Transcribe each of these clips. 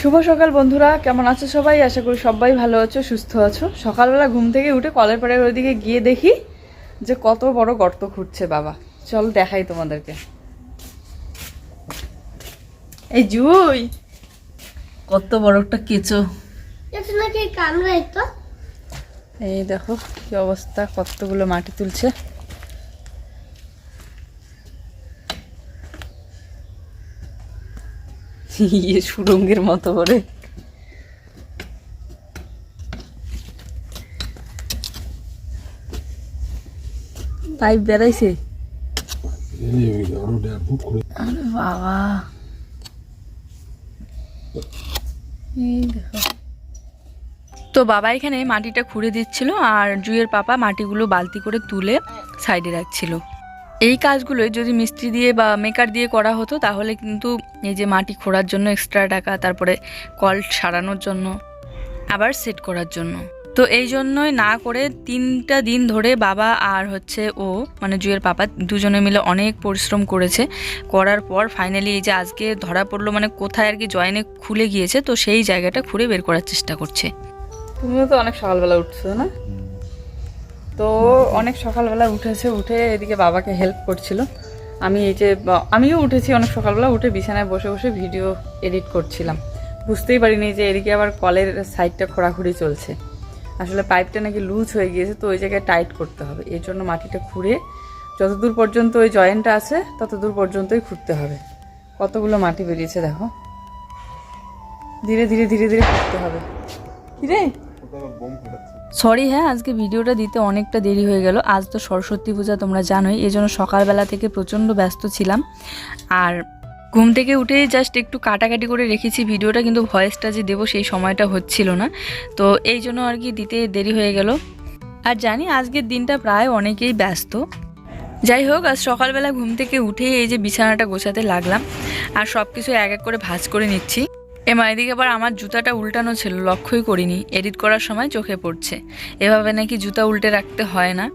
শুভ সকাল বন্ধুরা, কেমন আছো সবাই? আশা করি সবাই ভালো আছো, সুস্থ আছো। সকালবেলা ঘুম থেকে উঠে কলের পাড়ের ওইদিকে গিয়ে দেখি যে কত বড় গর্ত খুঁড়ছে বাবা। চল দেখাই তোমাদেরকে। এই জুই, কত বড় একটা কেঁচো। এই দেখো কি অবস্থা, কতগুলো মাটি তুলছে। সুরঙ্গের মতো করে পাইপ বেড়াইছে। বাবা, এই দেখো। তো বাবা এখানে মাটিটা খুঁড়ে দিচ্ছিল আর জুইয়ের পাপা মাটিগুলো বালতি করে তুলে সাইডে রাখছিল। এই কাজগুলোই যদি মিস্ত্রি দিয়ে বা মেকার দিয়ে করা হতো তাহলে কিন্তু এই যে মাটি খোঁড়ার জন্য এক্সট্রা টাকা, তারপরে কল সারানোর জন্য, আবার সেট করার জন্য। তো এই জন্যই না করে 3টা দিন ধরে বাবা আর ও মানে জুইয়ের পাপা দুজনে মিলে অনেক পরিশ্রম করেছে। করার পর ফাইনালি এই যে আজকে ধরা পড়লো, মানে কোথায় আর কি জয়েনে খুলে গিয়েছে, তো সেই জায়গাটা খুঁড়ে বের করার চেষ্টা করছে। তুমিও তো অনেক সকালবেলা উঠছো না? তো অনেক সকালবেলা উঠেছে, উঠে এদিকে বাবাকে হেল্প করছিল। আমিও উঠেছি অনেক সকালবেলা, উঠে বিছানায় বসে বসে ভিডিও এডিট করছিলাম। বুঝতেই পারিনি যে এদিকে আবার কলের সাইডটা খোঁড়াখুড়ি চলছে। আসলে পাইপটা নাকি লুজ হয়ে গিয়েছে, তো ওই জায়গায় টাইট করতে হবে। এর জন্য মাটিটা খুঁড়ে যতদূর পর্যন্ত ওই জয়েন্টটা আছে ততদূর পর্যন্তই খুঁড়তে হবে। কতগুলো মাটি বেরিয়েছে দেখো। ধীরে ধীরে ধীরে ধীরে খুঁড়তে হবে। কিরে, সরি হ্যাঁ, আজকে ভিডিওটা দিতে অনেকটা দেরি হয়ে গেল। আজ তো সরস্বতী পূজা, তোমরা জানোই, এই জন্য সকালবেলা থেকে প্রচণ্ড ব্যস্ত ছিলাম। আর ঘুম থেকে উঠে জাস্ট একটু কাটাকাটি করে রেখেছি ভিডিওটা, কিন্তু ভয়েসটা যে দেবো সেই সময়টা হচ্ছিল না, তো এই জন্য আর কি দিতে দেরি হয়ে গেল। আর জানি আজকের দিনটা প্রায় অনেকেই ব্যস্ত। যাই হোক, আজ সকালবেলা ঘুম থেকে উঠে এই যে বিছানাটা গোছাতে লাগলাম আর সব কিছু এক এক করে ভাঁজ করে নিচ্ছি। এদিকে আবার আমার জুতাটা উল্টানো ছিল, লক্ষ্যই করিনি, এডিট করার সময় চোখে পড়ছে। এভাবে নাকি জুতা উল্টে রাখতে হয় না।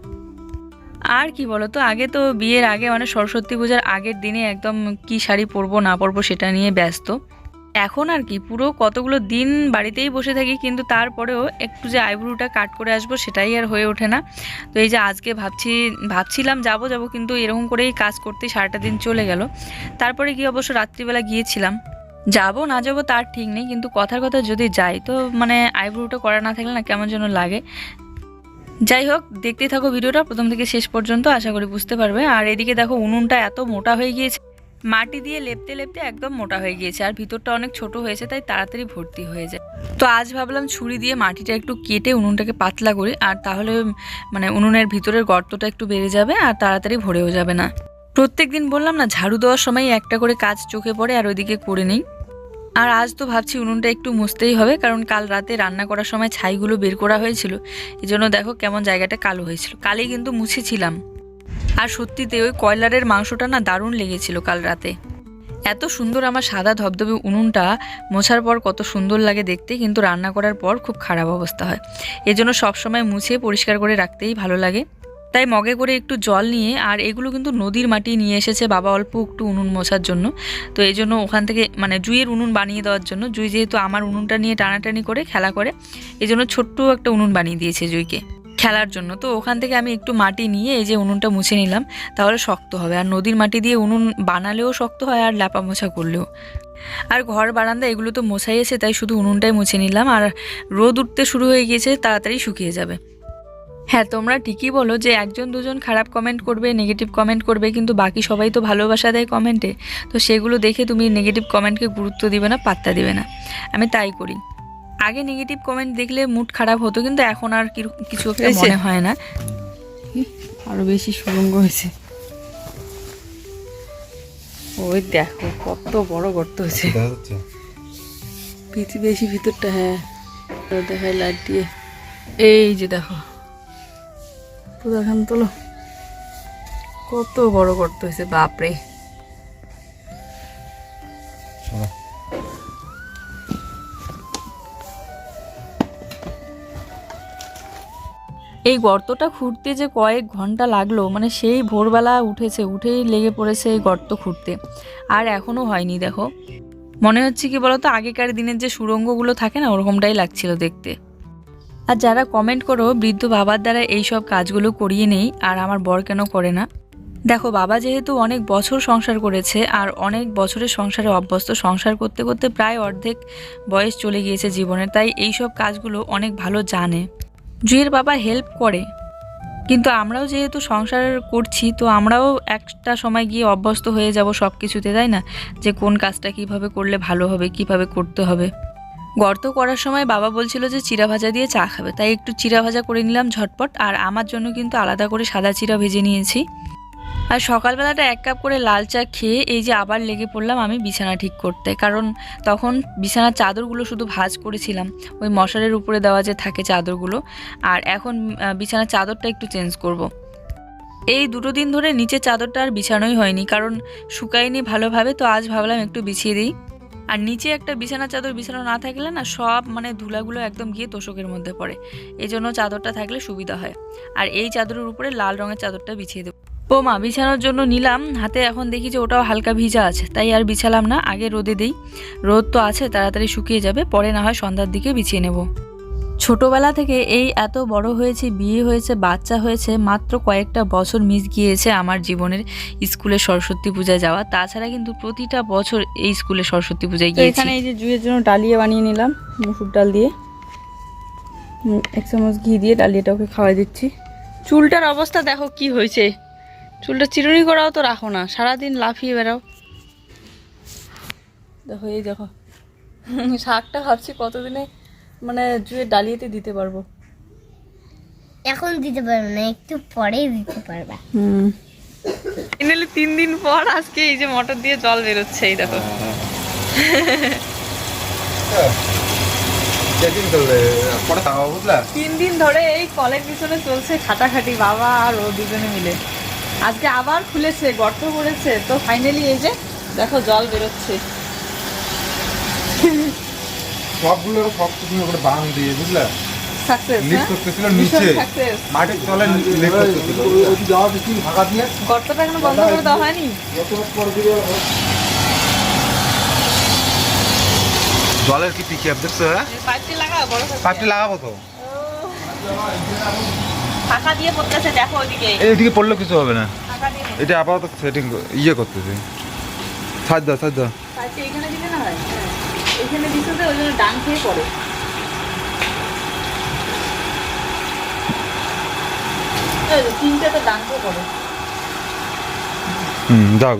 আর কি বলতো, আগে তো বিয়ের আগে মানে সরস্বতী পূজার আগের দিনে একদম কি শাড়ি পরবো না পরবো সেটা নিয়ে ব্যস্ত। এখন আর কি পুরো কতগুলো দিন বাড়িতেই বসে থাকি, কিন্তু তারপরেও একটু যে আইব্রুটা কাট করে আসবো সেটাই আর হয়ে ওঠে না। তো এই যে আজকে ভাবছিলাম যাব, কিন্তু এরকম করেই কাজ করতেই সারাটা দিন চলে গেল। তারপরে কি অবশ্য রাত্রিবেলা গিয়েছিলাম। যাবো না যাবো তার ঠিক নেই, কিন্তু কথার কথা যদি যাই তো মানে আইব্রোটা করা না থাকলে না কেমন যেন লাগে। যাই হোক, দেখতেই থাকো ভিডিওটা প্রথম থেকে শেষ পর্যন্ত, আশা করি বুঝতে পারবে। আর এদিকে দেখো উনুনটা এত মোটা হয়ে গিয়েছে, মাটি দিয়ে লেপতে লেপতে একদম মোটা হয়ে গিয়েছে, আর ভিতরটা অনেক ছোট হয়েছে তাই তাড়াতাড়ি ভর্তি হয়ে যায়। তো আজ ভাবলাম ছুরি দিয়ে মাটিটা একটু কেটে উনুনটাকে পাতলা করি, আর তাহলে মানে উনুনের ভিতরের গর্তটা একটু বেড়ে যাবে আর তাড়াতাড়ি ভরেও যাবে না। প্রত্যেকদিন বললাম না, ঝাড়ু দেওয়ার সময় একটা করে কাজ চোখে পড়ে আর ওইদিকে করে নিই। আর আজ তো ভাবছি উনুনটা একটু মুছতেই হবে, কারণ কাল রাতে রান্না করার সময় ছাইগুলো বের করা হয়েছিল, এই জন্য দেখো কেমন জায়গাটা কালো হয়েছিল। কালই কিন্তু মুছেছিলাম। আর সত্যিতে ওই কয়লারের মাংসটা না দারুণ লেগেছিল কাল রাতে। এত সুন্দর আমার সাদা ধবধবে উনুনটা মোছার পর কত সুন্দর লাগে দেখতে, কিন্তু রান্না করার পর খুব খারাপ অবস্থা হয়। এজন্য সবসময় মুছে পরিষ্কার করে রাখতেই ভালো লাগে। তাই মগে করে একটু জল নিয়ে, আর এগুলো কিন্তু নদীর মাটি নিয়ে এসেছে বাবা অল্প একটু উনুন মোছার জন্য। তো এই জন্য ওখান থেকে মানে জুইয়ের উনুন বানিয়ে দেওয়ার জন্য, জুই যেহেতু আমার উনুনটা নিয়ে টানাটানি করে খেলা করে, এই জন্য ছোট্ট একটা উনুন বানিয়ে দিয়েছে জুইকে খেলার জন্য। তো ওখান থেকে আমি একটু মাটি নিয়ে এই যে উনুনটা মুছে নিলাম, তাহলে শক্ত হবে। আর নদীর মাটি দিয়ে উনুন বানালেও শক্ত হয় আর ল্যাপা মোছা করলেও। আর ঘর বারান্দা এগুলো তো মোছাই আছে, তাই শুধু উনুনটাই মুছে নিলাম। আর রোদ উঠতে শুরু হয়ে গিয়েছে, তাড়াতাড়ি শুকিয়ে যাবে। হ্যাঁ, তোমরা ঠিকই বলো যে একজন দুজন খারাপ কমেন্ট করবে, নেগেটিভ কমেন্ট করবে, কিন্তু বাকি সবাই তো ভালোবাসা দেয় কমেন্টে। তো সেগুলো দেখে তুমি নেগেটিভ কমেন্টকে গুরুত্ব দিবে না, পাত্তা দিবে না। আমি তাই করি। আগে নেগেটিভ কমেন্ট দেখলে মুড খারাপ হতো, কিন্তু এখন আর কিছু একটা মনে হয় না। আরো বেশি সুরঙ্গ হয়েছে। ওই দেখো কত বড় গর্ত হয়েছে, বেশি ভিতরটা। হ্যাঁ দেখায় লাইট দিয়ে, এই যে দেখো দেখান তোলো, কত বড় গর্ত হয়েছে, বাপরে। এই গর্তটা খুঁড়তে যে কয়েক ঘন্টা লাগলো, মানে সেই ভোরবেলা উঠেই লেগে পড়েছে এই গর্ত খুঁড়তে, আর এখনো হয়নি। দেখো মনে হচ্ছে কি বলতো, আগেকার দিনের যে সুড়ঙ্গগুলো থাকে না, ওরকমটাই লাগছিল দেখতে। আর যারা কমেন্ট করো বৃদ্ধ বাবার দ্বারা এই সব কাজগুলো করিয়ে নেই আর আমার বর কেন করে না, দেখো বাবা যেহেতু অনেক বছর সংসার করেছে আর অনেক বছরের সংসারে অভ্যস্ত, সংসার করতে করতে প্রায় অর্ধেক বয়স চলে গিয়েছে জীবনের, তাই এই সব কাজগুলো অনেক ভালো জানে। জুঁইয়ের বাবা হেল্প করে, কিন্তু আমরাও যেহেতু সংসার করছি তো আমরাও একটা সময় গিয়ে অভ্যস্ত হয়ে যাব সব কিছুতে, তাই না? যে কোন কাজটা কিভাবে করলে ভালো হবে, কিভাবে করতে হবে। গর্ত করার সময় বাবা বলছিল যে চিড়া ভাজা দিয়ে চা খাবে, তাই একটু চিড়া ভাজা করে নিলাম ঝটপট। আর আমার জন্য কিন্তু আলাদা করে সাদা চিড়া ভেজে নিয়েছি। আর সকালবেলাটা 1 কাপ করে লাল চা খেয়ে এই যে আবার লেগে পড়লাম আমি বিছানা ঠিক করতে, কারণ তখন বিছানার চাদরগুলো শুধু ভাঁজ করেছিলাম, ওই মশারির উপরে দেওয়া যে থাকে চাদরগুলো, আর এখন বিছানার চাদরটা একটু চেঞ্জ করব। এই 2 দিন ধরে নিচের চাদরটা আর বিছানোই হয়নি, কারণ শুকায়নি ভালোভাবে, তো আজ ভাবলাম একটু বিছিয়ে দিই। আর নিচে একটা বিছানার চাদর বিছানো না থাকলে না সব মানে ধুলাগুলো একদম গিয়ে তোষকের মধ্যে পড়ে, এই জন্য চাদরটা থাকলে সুবিধা হয়। আর এই চাদরের উপরে লাল রঙের চাদরটা বিছিয়ে দেবো। পোমা বিছানোর জন্য নিলাম হাতে, এখন দেখি যে ওটাও হালকা ভিজা আছে, তাই আর বিছালাম না, আগে রোদে দিই, রোদ তো আছে তাড়াতাড়ি শুকিয়ে যাবে, পরে না হয় সন্ধ্যার দিকে বিছিয়ে নেব। ছোটবেলা থেকে এই এত বড় হয়েছে, বিয়ে হয়েছে, বাচ্চা হয়েছে, মাত্র কয়েকটা বছর মিস গিয়েছে আমার জীবনের স্কুলে সরস্বতী পূজায় যাওয়া, তাছাড়া কিন্তু প্রতিটা বছর এই স্কুলে সরস্বতী পূজায় গিয়েছি। এখানে এই যে জুঁইয়ের জন্য ডালিয়া বানিয়ে নিলাম মুসুর ডাল দিয়ে, 1 চামচ ঘি দিয়ে ডালিয়াটা ওকে খাওয়াই দিচ্ছি। চুলটার অবস্থা দেখো কি হয়েছে, চুলটা চিরুনি করাও তো রাখো না, সারাদিন লাফিয়ে বেড়াও। দেখো এই দেখো শাকটা ভাবছি কতদিনে মানে জুঁয়ে ডালিয়েতে দিতে পারবো। এখন দিতে পারবে না, একটু পরেই দিতে পারবা। ফাইনালি 3 দিন পর আজকে এই যে মোটর দিয়ে জল বেরোচ্ছে, এই দেখো। 3 দিন ধরে এই কলের পিছনে চলছে খাটাখাটি, বাবা আর ও দুজনে মিলে। আজকে আবার খুলেছে, গর্ত করেছে, তো ফাইনালি এই যে দেখো জল বেরোচ্ছে। সবগুলো সব কিছু করে বাঁধ দিয়ে বুঝলে সাকসেস লিফট করতেছিল নিচে মাটির তলে লিফট করতেছিল, ওই যাওয়া বেশি ভাগা দিয়ে গর্তটা এখনো বন্ধ করে দেওয়া হয়নি। জলের কি পিকআপ দেখছো? পাইপটি লাগাও, বড় পাইপটি লাগাবো তো, ফাঁকা দিয়ে পড়তেছে, দেখো ওইদিকে, এইদিকে পড়লে কিছু হবে না, ফাঁকা দিয়ে এটা আপাতত সেটিং করতেছে। ছাড় দাও পাইপটি এখানে দিলে না হয়, এখানে দিতে ওই জন্য ডাং খেয়ে পড়ে। তিনটা তো ডাং খেয়ে পড়ে। যাক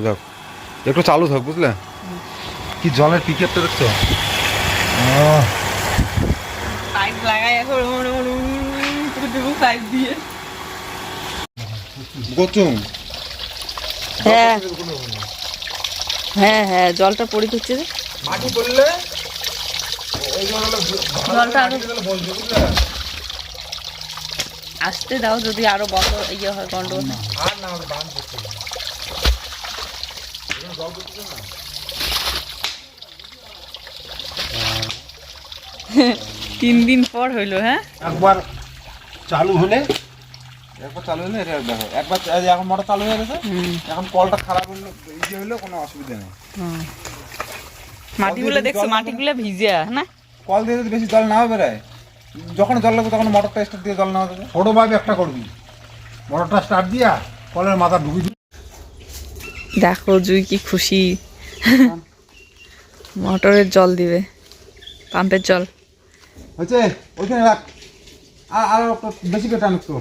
একটু চালু থাক বুঝলে। কি জলের পিকআপটা দেখছো? পাইপ লাগাই এখন পাইপ দিয়ে গোচুং। হ্যাঁ জলটা পড়ে দিচ্ছে, মাটি পড়লে জলটা আরো আসতে দাও, যদি আরো বন্ধ ইয়ে হয় গন্ডগোল। আর না বান করতে না, জল করতে না। 3 দিন পর হইলো। হ্যাঁ একবার চালু হলে এটা দেখো, একবার এখন মোটর চালু হয়ে গেছে, এখন কলটা খারাপ হলে ইয়ে হলেও কোনো অসুবিধা নেই। মাটিগুলো দেখছো, মাটিগুলো ভিজে না, কল দিয়ে যদি বেশি জল না বেরোয়, যখন জল লাগবে তখন মোটরটা স্টার্ট দিয়ে জল নেওয়া যাবে। ছোট ভাবে একটা করবি, মোটরটা স্টার্ট দিয়া কলের মাথা ঢুকি দিবি। দেখো জুই কি খুশি, মোটরের জল দিবে, পাম্পের জল হয়েছে, ওইখানে রাখ, আর বেশি করে টান একটু,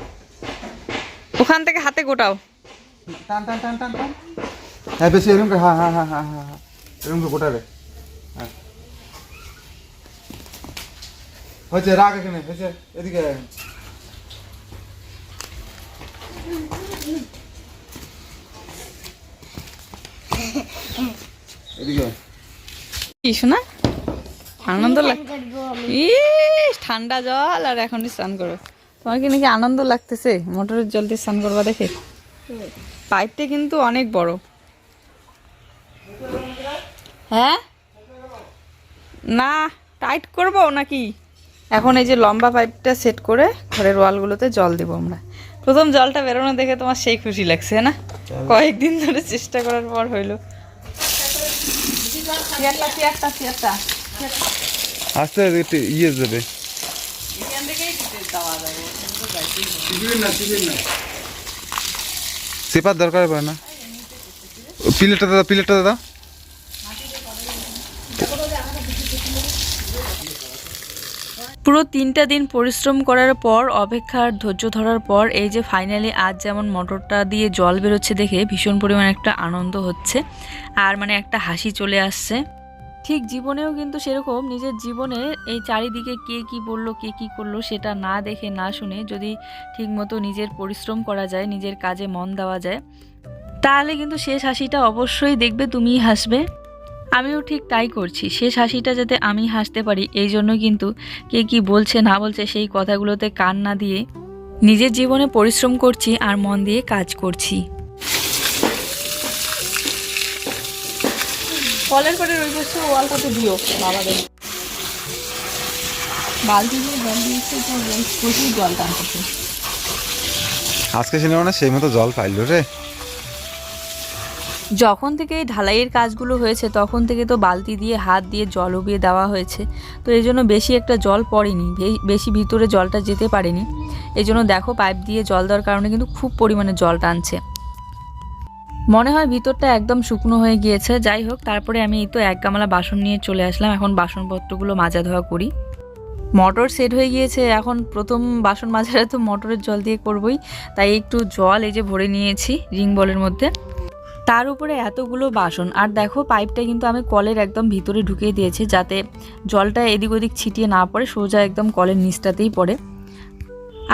ওখান থেকে হাতে গোটাও, টান হ্যাঁ বেশি এরকম করে, হ্যাঁ এরকম করে গোটা রে। হ্যাঁ হয়েছে, রাখ এখানে, হয়েছে, এদিকে রাখ। এদিকে কি শোনা আনন্দ লাগছে, ঠান্ডা জল আর এখন স্নান করো, তোমার কি নাকি আনন্দ লাগতেছে মোটরের জল দিয়ে স্নান করবা দেখে? পাইপটা কিন্তু অনেক বড়। হ্যাঁ না টাইট করবো নাকি? এখন এই যে লম্বা পাইপটা সেট করে ঘরের ওয়ালগুলোতে জল দেবো আমরা। প্রথম জলটা বেরোনো দেখে তোমার সেই খুশি লাগছে না? কয়েকদিন ধরে চেষ্টা করার পর হইলো। চেয়ারটা আস্তে ইয়ে যাবে চেপার দরকার পড়ে না। প্লেটটা দাদা পুরো 3টা দিন পরিশ্রম করার পর, অপেক্ষার ধৈর্য ধরার পর এই যে ফাইনালি আজ যেমন মটরটা দিয়ে জল বেরোচ্ছে দেখে ভীষণ পরিমাণে একটা আনন্দ হচ্ছে, আর মানে একটা হাসি চলে আসছে। ঠিক জীবনেও কিন্তু সেরকম নিজের জীবনে এই চারিদিকে কে কি বললো, কে কি করলো সেটা না দেখে না শুনে যদি ঠিকমতো নিজের পরিশ্রম করা যায়, নিজের কাজে মন দেওয়া যায়, তাহলে কিন্তু শেষ হাসিটা অবশ্যই দেখবে তুমিই হাসবে। আমিও ঠিক তাই করছি, শেষ হাসিটা যাতে আমি হাসতে পারি এই জন্য কিন্তু কে কি বলছে না বলছে সেই কথাগুলোতে কান না দিয়ে নিজের জীবনে পরিশ্রম করছি আর মন দিয়ে কাজ করছি। কলের করে ওই বসে ওয়ালটাতে দিও বাবাদের বালতি দিয়ে জল দিয়েছে, তো প্রচুর জল টানতেছে। আজকে সিনেমা না সেই মতো জল পাইলো রে। যখন থেকে এই ঢালাইয়ের কাজগুলো হয়েছে তখন থেকে তো বালতি দিয়ে হাত দিয়ে জল উবিয়ে দেওয়া হয়েছে, তো এই জন্য বেশি একটা জল পড়েনি, বেশি ভিতরে জলটা যেতে পারেনি। এই জন্য দেখো পাইপ দিয়ে জল দেওয়ার কারণে কিন্তু খুব পরিমাণে জল টানছে। মনে হয় ভিতরটা একদম শুকনো হয়ে গিয়েছে। যাই হোক, তারপরে আমি এই তো 1 গামলা বাসন নিয়ে চলে আসলাম। এখন বাসনপত্রগুলো মাজা ধোয়া করি। মোটর সেট হয়ে গিয়েছে, এখন প্রথম বাসন মাজাটা তো মোটরের জল দিয়ে করবই, তাই একটু জল এই যে ভরে নিয়েছি রিং বলের মধ্যে। তার উপরে এতগুলো বাসন, আর দেখো পাইপটা কিন্তু আমি কলের একদম ভিতরে ঢুকিয়ে দিয়েছি যাতে জলটা এদিক ওদিক ছিটিয়ে না পড়ে, সোজা একদম কলের নিচটাতেই পড়ে।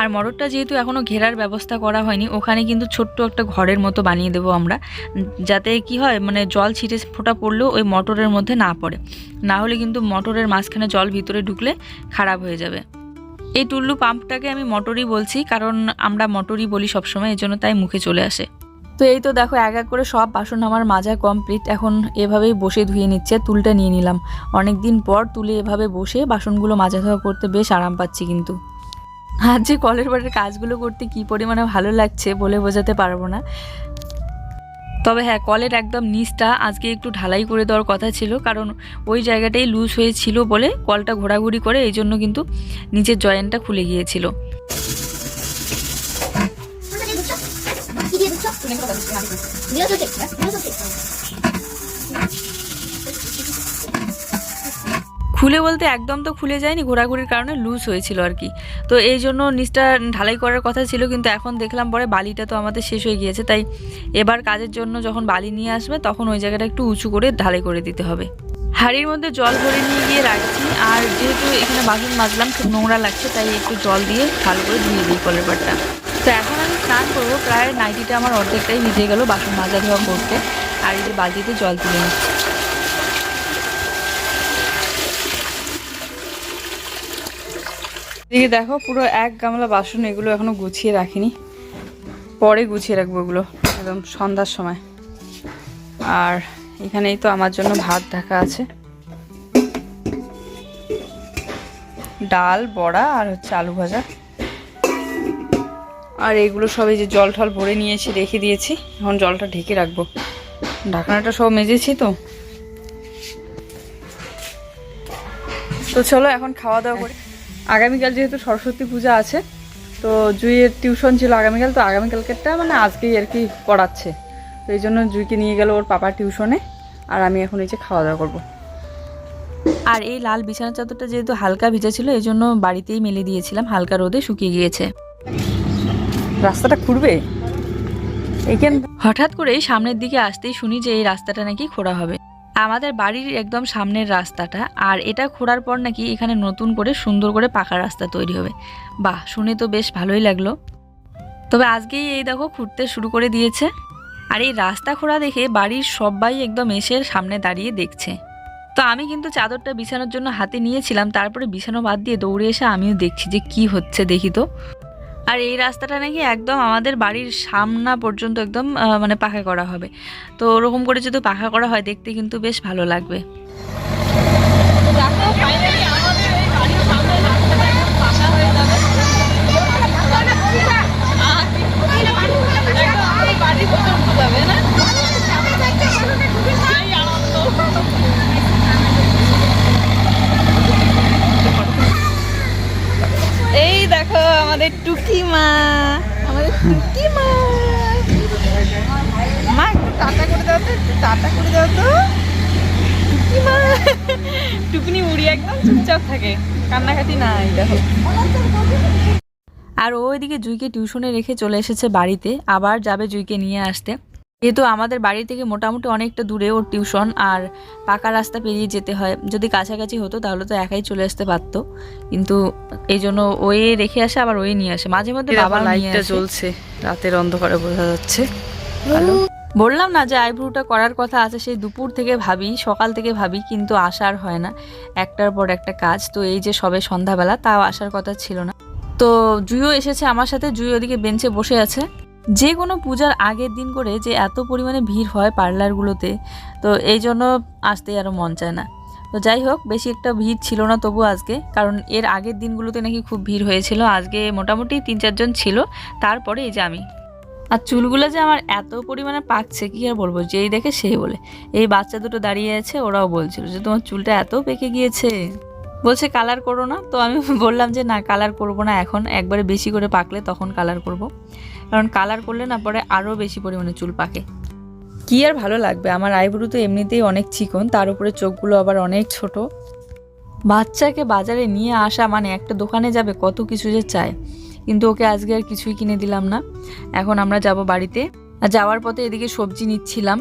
আর মোটরটা যেহেতু এখনও ঘেরার ব্যবস্থা করা হয়নি, ওখানে কিন্তু ছোট্ট একটা ঘরের মতো বানিয়ে দেবো আমরা, যাতে কি হয় মানে জল ছিটে ফোঁটা পড়লেও ওই মোটরের মধ্যে না পড়ে, না হলে কিন্তু মোটরের মাঝখানে জল ভিতরে ঢুকলে খারাপ হয়ে যাবে। এই টুল্লু পাম্পটাকে আমি মোটরই বলছি, কারণ আমরা মোটরই বলি সবসময়, এই জন্য তাই মুখে চলে আসে। তো এই তো দেখো এক এক করে সব বাসন আমার মাজা কমপ্লিট। এখন এভাবেই বসে ধুয়ে নিচ্ছে, তুলটা নিয়ে নিলাম। অনেক দিন পর তুলে এভাবে বসে বাসনগুলো মাজা ধোয়া করতে বেশ আরাম পাচ্ছি। কিন্তু আজ যে কলের বাড়ির কাজগুলো করতে কি পরিমাণে ভালো লাগছে বলে বোঝাতে পারবো না। তবে হ্যাঁ, কলের একদম নিচটা আজকে একটু ঢালাই করে দেওয়ার কথা ছিল, কারণ ওই জায়গাটাই লুজ হয়েছিল বলে কলটা ঘোরাঘুরি করে, এই জন্য কিন্তু নিচের জয়েন্টটা খুলে গিয়েছিল। খুলে বলতে একদম তো খুলে যায়নি, ঘোরাঘুরির কারণে লুজ হয়েছিল আর কি। তো এই জন্য নিচটা ঢালাই করার কথা ছিল, কিন্তু এখন দেখলাম পরে বালিটা তো আমাদের শেষ হয়ে গিয়েছে, তাই এবার কাজের জন্য যখন বালি নিয়ে আসবে তখন ওই জায়গাটা একটু উঁচু করে ঢালাই করে দিতে হবে। হাঁড়ির মধ্যে জল ভরে নিয়ে গিয়ে রাখছি, আর যেহেতু এখানে বাসন মাজলাম খুব নোংরা লাগছে, তাই একটু জল দিয়ে ভালো করে ধুয়ে দিই কলের পাড়টা। তো এখন আমি স্নান করবো, প্রায় নাইটিটা আমার অর্ধেকটাই ভিজে গেল বাসন মাজা ধোয়া করতে, আর এই যে বালতিতে জল তুলে নিচ্ছি। এদিকে দেখো পুরো 1 গামলা বাসন, এগুলো এখনো গুছিয়ে রাখিনি, পরে গুছিয়ে রাখবো এগুলো একদম সন্ধ্যার সময়। আর এখানেই তো আমার জন্য ভাত ঢাকা আছে, ডাল বড়া আর হচ্ছে আলু ভাজা, আর এগুলো সবই যে জল ঠল ভরে নিয়ে এসে রেখে দিয়েছি। এখন জলটা ঢেকে রাখবো, ঢাকনাটা সব মেজেছি। তো চলো এখন খাওয়া দাওয়া করি। আগামীকাল যেহেতু সরস্বতী পূজা আছে, তো জুইয়ের টিউশন ছিল আগামীকাল, তো আগামীকালকেরটা মানে আজকেই আর কি পড়াচ্ছে, তো এই জন্য জুইকে নিয়ে গেল ওর পাপার টিউশনে, আর আমি এখন এই যে খাওয়া দাওয়া করবো। আর এই লাল বিছানার চাদরটা যেহেতু হালকা ভিজা ছিল, এই জন্য বাড়িতেই মেলে দিয়েছিলাম, হালকা রোদে শুকিয়ে গিয়েছে। রাস্তাটা খুঁড়বে এইখান। হঠাৎ করে সামনের দিকে আসতেই শুনি যে এই রাস্তাটা নাকি খোঁড়া হবে, আমাদের বাড়ির একদম সামনের রাস্তাটা, আর এটা খোঁড়ার পর নাকি এখানে নতুন করে সুন্দর করে পাকা রাস্তা তৈরি হবে। বাহ, শুনে তো বেশ ভালোই লাগলো। তবে আজকেই এই দেখো খুঁড়তে শুরু করে দিয়েছে, আর এই রাস্তা খোঁড়া দেখে বাড়ির সবাই একদম এসে সামনে দাঁড়িয়ে দেখছে। তো আমি কিন্তু চাদরটা বিছানোর জন্য হাতে নিয়েছিলাম, তারপরে বিছানো বাদ দিয়ে দৌড়ে এসে আমিও দেখছি যে কি হচ্ছে দেখি তো। আর এই রাস্তাটা নাকি একদম আমাদের বাড়ির সামনা পর্যন্ত একদম মানে পাকা করা হবে, তো ওরকম করে যদি পাকা করা হয় দেখতে কিন্তু বেশ ভালো লাগবে। আমাদের টুকি মা, আমাদের টুকি মা। মা একটু টাটা করে দাও তো, একটু টাটা করে দাও তো। টুকি মা, টুকুনি উড়ি একদম চুপচাপ থাকে, কান্নাকাটি নাই দেখো। আর ও ওইদিকে জুইকে টিউশনে রেখে চলে এসেছে বাড়িতে, আবার যাবে জুইকে নিয়ে আসতে। যেহেতু আমাদের বাড়ি থেকে মোটামুটি অনেকটা দূরে ওর টিউশন, আর পাকা রাস্তা পেরিয়ে যেতে হয়। যদি কাছাকাছি হতো তাহলে তো একাই চলে আসতে পারতো, কিন্তু এই জন্য ওই রেখে আসে আবার ওই নিয়ে আসে। মাঝে মধ্যে বাবা লাইটটা জ্বলছে, রাতের অন্ধকারে বোঝা যাচ্ছে। বললাম না যে আইব্রুটা করার কথা আছে, সেই দুপুর থেকে ভাবি, সকাল থেকে ভাবি, কিন্তু আসার হয় না, একটার পর একটা কাজ। তো এই যে সবে সন্ধ্যাবেলা, তাও আসার কথা ছিল না। তো জুইও এসেছে আমার সাথে, জুই ওদিকে বেঞ্চে বসে আছে। যে কোনো পূজার আগের দিন করে যে এত পরিমাণে ভিড় হয় পার্লারগুলোতে, তো এই জন্য আসতে আরও মন চায় না। তো যাই হোক, বেশি একটা ভিড় ছিল না তবু আজকে, কারণ এর আগের দিনগুলোতে নাকি খুব ভিড় হয়েছিল। আজকে মোটামুটি 3-4 জন ছিল, তারপরে এই যে আমি। আর চুলগুলো যে আমার এত পরিমাণে পাকছে কি আর বলবো, যেই দেখে সেই বলে। এই বাচ্চা দুটো দাঁড়িয়ে আছে, ওরাও বলছিল যে তোমার চুলটা এত পেকে গিয়েছে, বলছে কালার করো না। তো আমি বললাম যে না, কালার করব না এখন, একবারে বেশি করে পাকলে তখন কালার করব, কারণ কালার করলে না পরে আরও বেশি পরিমাণে চুল পাকে। কি আর ভালো লাগবে, আমার আইব্রু তো এমনিতেই অনেক চিকন, তার উপরে চোখগুলো আবার অনেক ছোট। বাচ্চাকে বাজারে নিয়ে আসা মানে একটা দোকানে যাবে কত কিছু যে চায়, কিন্তু ওকে আজকে আর কিছুই কিনে দিলাম না। এখন আমরা যাব বাড়িতে, আর যাওয়ার পথে এদিকে সবজি নিচ্ছিলাম,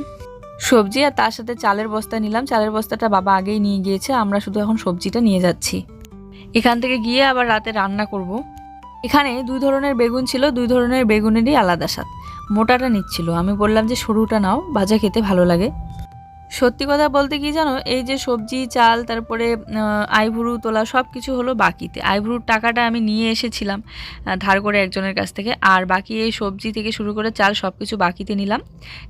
সবজি আর তার সাথে চালের বস্তা নিলাম। চালের বস্তাটা বাবা আগেই নিয়ে গিয়েছে, আমরা শুধু এখন সবজিটা নিয়ে যাচ্ছি। এখান থেকে গিয়ে আবার রাতে রান্না করব। এখানে 2 ধরনের বেগুন ছিল, 2 ধরনের বেগুনেরই আলাদা স্বাদ। মোটাটা নিচ্ছিল, আমি বললাম যে সরুটা নাও, ভাজা খেতে ভালো লাগে। সত্যি কথা বলতে কি জানো, এই যে সবজি, চাল, তারপরে আইব্রু তোলা সব কিছু হলো বাকিতে। আইব্রুর টাকাটা আমি নিয়ে এসেছিলাম ধার করে একজনের কাছ থেকে, আর বাকি এই সবজি থেকে শুরু করে চাল সব কিছু বাকিতে নিলাম,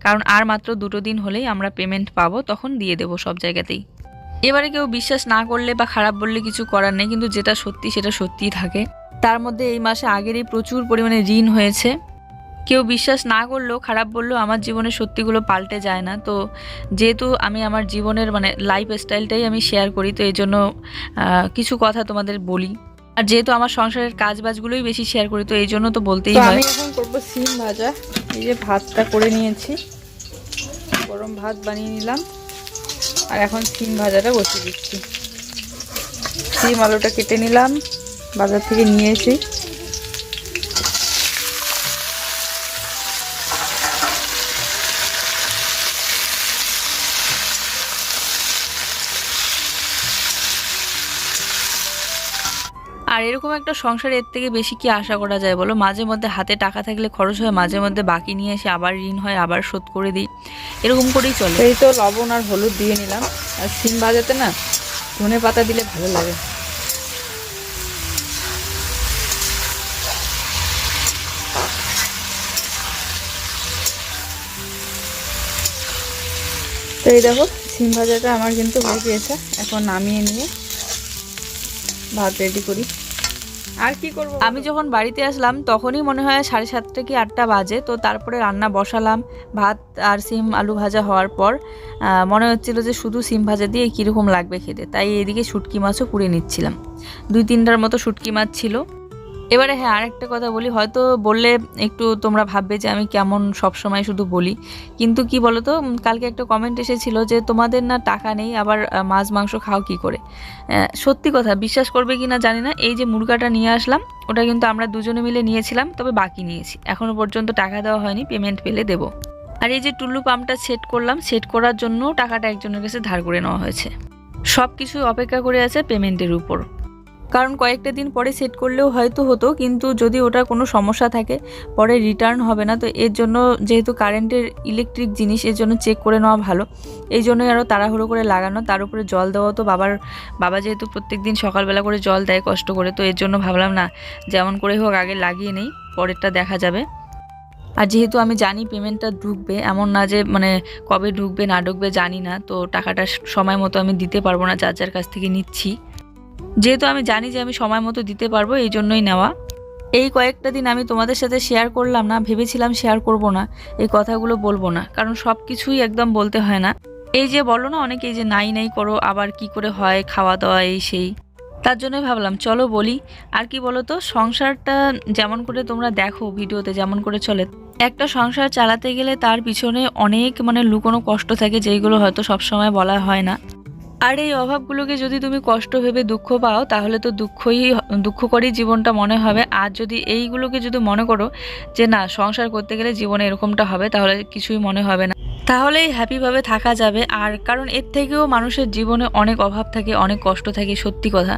কারণ আর মাত্র 2 দিন হলেই আমরা পেমেন্ট পাবো, তখন দিয়ে দেবো সব জায়গাতেই। এবারে কেউ বিশ্বাস না করলে বা খারাপ বললে কিছু করার নেই, কিন্তু যেটা সত্যি সেটা সত্যিই থাকে। তার মধ্যে এই মাসে আগেরই প্রচুর পরিমাণে ঋণ হয়েছে। কেউ বিশ্বাস না করলেও, খারাপ বললেও আমার জীবনের সত্যিগুলো পাল্টে যায় না। তো যেহেতু আমি আমার জীবনের মানে লাইফ স্টাইলটাই আমি শেয়ার করি, তো এই জন্য কিছু কথা তোমাদের বলি। আর যেহেতু আমার সংসারের কাজ বাজগুলোই বেশি শেয়ার করি, তো এই জন্য তো বলতেই হয়। আমি এখন করবো সিম ভাজা। এই যে ভাতটা করে নিয়েছি, গরম ভাত বানিয়ে নিলাম, আর এখন সিম ভাজাটা বসিয়ে দিচ্ছি। সিম আলুটা কেটে নিলাম, বাজার থেকে নিয়ে এসে। আর এরকম একটা সংসারে এর থেকে বেশি কি আশা করা যায় বলো? মাঝে মধ্যে হাতে টাকা থাকলে খরচ হয়, মাঝে মধ্যে বাকি নিয়ে এসে আবার ঋণ হয়, আবার শোধ করে দিই, এরকম করেই চলে। এই তো লবণ আর হলুদ দিয়ে নিলাম। আর সিম ভাজাতে না ধনে পাতা দিলে ভালো লাগে। তো এই দেখো সিম ভাজাটা আমার কিন্তু হয়ে গিয়েছে, এখন নামিয়ে নিয়ে ভাত রেডি করি। আর কি করব, আমি যখন বাড়িতে আসলাম তখনই মনে হয় 7:30 কি 8টা বাজে। তো তারপরে রান্না বসালাম। ভাত আর সিম আলু ভাজা হওয়ার পর মনে হচ্ছিল যে শুধু সিম ভাজা দিয়ে কীরকম লাগবে খেতে, তাই এদিকে শুটকি মাছও পুড়ে নিচ্ছিলাম। 2-3টার মতো শুটকি মাছ ছিল। এবারে হ্যাঁ, আরেকটা কথা বলি, হয়তো বললে একটু তোমরা ভাববে যে আমি কেমন সব সময় শুধু বলি, কিন্তু কি বলো তো, কালকে একটা কমেন্ট এসেছিল যে তোমাদের না টাকা নেই, আবার মাছ মাংস খাও কি করে। সত্যি কথা, বিশ্বাস করবে কি না জানি না, এই যে মুরগাটা নিয়ে আসলাম, ওটা কিন্তু আমরা দুজনে মিলে নিয়েছিলাম, তবে বাকি নিয়েছি, এখনও পর্যন্ত টাকা দেওয়া হয়নি, পেমেন্ট পেলে দেবো। আর এই যে টুল্লু পাম্পটা সেট করলাম, সেট করার জন্য টাকাটা একজনের কাছে ধার করে নেওয়া হয়েছে। সব কিছু অপেক্ষা করে আছে পেমেন্টের উপর, কারণ কয়েকটা দিন পরে সেট করলেও হয়তো হতো, কিন্তু যদি ওটার কোনো সমস্যা থাকে পরে রিটার্ন হবে না। তো এর জন্য যেহেতু কারেন্টের ইলেকট্রিক জিনিস, এর জন্য চেক করে নেওয়া ভালো। এই জন্যই আরও তাড়াহুড়ো করে লাগানো, তার উপরে জল দেওয়া। তো বাবা যেহেতু প্রত্যেক দিন সকালবেলা করে জল দেয় কষ্ট করে, তো এর জন্য ভাবলাম না যেমন করে হোক আগে লাগিয়ে নেই, পরেরটা দেখা যাবে। আর যেহেতু আমি জানি পেমেন্টটা ঢুকবে, এমন না যে মানে কবে ঢুকবে না ঢুকবে জানি না, তো টাকাটা সময় মতো আমি দিতে পারবো না, যার যার কাছ থেকে নিচ্ছি। যেহেতু আমি জানি যে আমি সময় মতো দিতে পারবো, এই জন্যই নেওয়া। এই কয়েকটা দিন আমি তোমাদের সাথে শেয়ার করলাম না, ভেবেছিলাম শেয়ার করব না, এই কথাগুলো বলবো না, কারণ সব কিছুই একদম বলতে হয় না। এই যে বলো না অনেকে, এই যে নাই নাই করো, আবার কি করে হয় খাওয়া দাওয়া এই সেই, তার জন্যই ভাবলাম চলো বলি। আর কি বলো তো, সংসারটা যেমন করে তোমরা দেখো ভিডিওতে যেমন করে চলে, একটা সংসার চালাতে গেলে তার পিছনে অনেক লুকোনো কষ্ট থাকে, যেইগুলো হয়তো সবসময় বলা হয় না। আর এই অভাবগুলোকে যদি তুমি কষ্ট ভেবে দুঃখ পাও, তাহলে তো দুঃখকরই জীবনটা মনে হবে। আর যদি এইগুলোকে যদি মনে করো যে না, সংসার করতে গেলে জীবনে এরকমটা হবে, তাহলে কিছুই মনে হবে না, তাহলেই হ্যাপিভাবে থাকা যাবে। আর কারণ এর থেকেও মানুষের জীবনে অনেক অভাব থাকে, অনেক কষ্ট থাকে, সত্যি কথা।